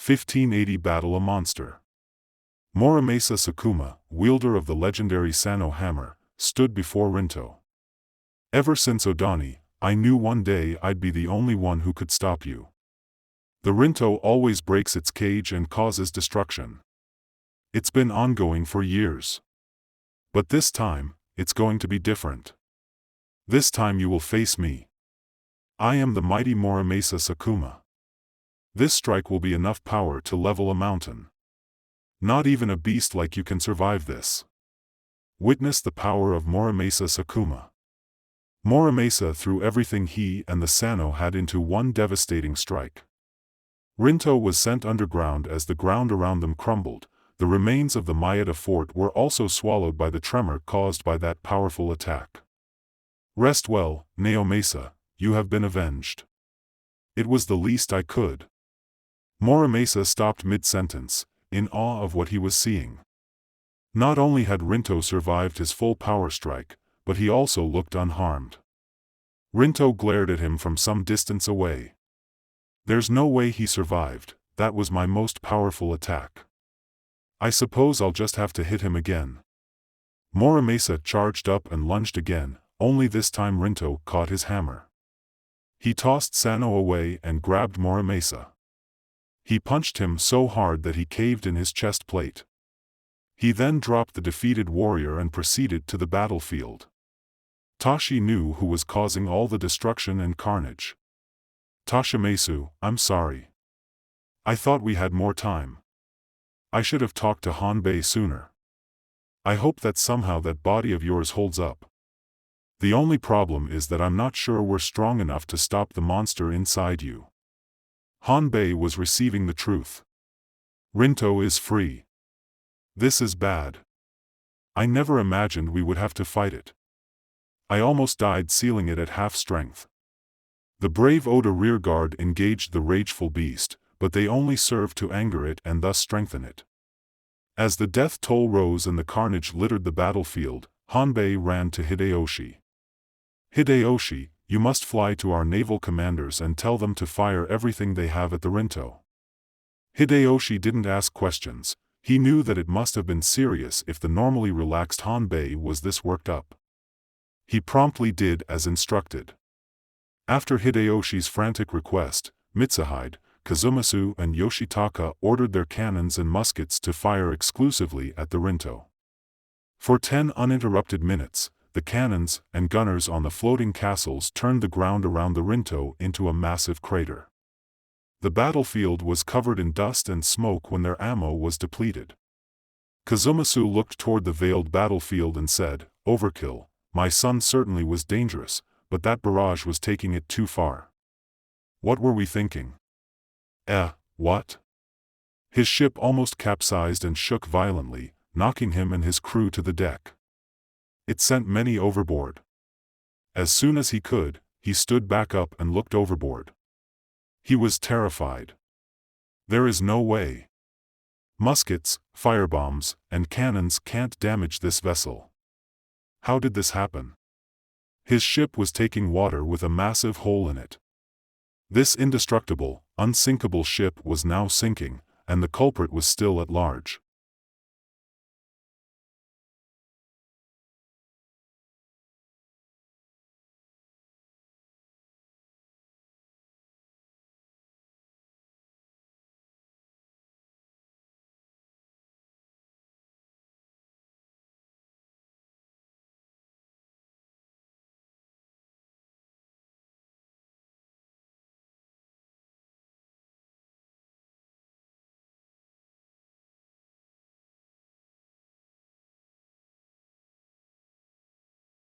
1580 Battle a Monster. Muramasa Sakuma, wielder of the legendary Sano hammer, stood before Rinto. Ever since Odani, I knew one day I'd be the only one who could stop you. The Rinto always breaks its cage and causes destruction. It's been ongoing for years. But this time, it's going to be different. This time you will face me. I am the mighty Muramasa Sakuma. This strike will be enough power to level a mountain. Not even a beast like you can survive this. Witness the power of Muramasa Sakuma. Muramasa threw everything he and the Sano had into one devastating strike. Rinto was sent underground as the ground around them crumbled. The remains of the Maeda fort were also swallowed by the tremor caused by that powerful attack. Rest well, Naomasa, you have been avenged. It was the least I could. Muramasa stopped mid-sentence, in awe of what he was seeing. Not only had Rinto survived his full power strike, but he also looked unharmed. Rinto glared at him from some distance away. There's no way he survived, that was my most powerful attack. I suppose I'll just have to hit him again. Muramasa charged up and lunged again, only this time Rinto caught his hammer. He tossed Sano away and grabbed Muramasa. He punched him so hard that he caved in his chest plate. He then dropped the defeated warrior and proceeded to the battlefield. Tashi knew who was causing all the destruction and carnage. Tashimasu, I'm sorry. I thought we had more time. I should have talked to Hanbei sooner. I hope that somehow that body of yours holds up. The only problem is that I'm not sure we're strong enough to stop the monster inside you. Hanbei was receiving the truth. Rinto is free. This is bad. I never imagined we would have to fight it. I almost died sealing it at half strength. The brave Oda rearguard engaged the rageful beast, but they only served to anger it and thus strengthen it. As the death toll rose and the carnage littered the battlefield, Hanbei ran to Hideyoshi. Hideyoshi, you must fly to our naval commanders and tell them to fire everything they have at the Rinto. Hideyoshi didn't ask questions. He knew that it must have been serious if the normally relaxed Hanbei was this worked up. He promptly did as instructed. After Hideyoshi's frantic request, Mitsuhide, Kazumasu and Yoshitaka ordered their cannons and muskets to fire exclusively at the Rinto. For 10 uninterrupted minutes, the cannons and gunners on the floating castles turned the ground around the Rinto into a massive crater. The battlefield was covered in dust and smoke when their ammo was depleted. Kazumasu looked toward the veiled battlefield and said, "Overkill, my son certainly was dangerous, but that barrage was taking it too far. What were we thinking?" What? His ship almost capsized and shook violently, knocking him and his crew to the deck. It sent many overboard. As soon as he could, he stood back up and looked overboard. He was terrified. There is no way. Muskets, firebombs, and cannons can't damage this vessel. How did this happen? His ship was taking water with a massive hole in it. This indestructible, unsinkable ship was now sinking, and the culprit was still at large.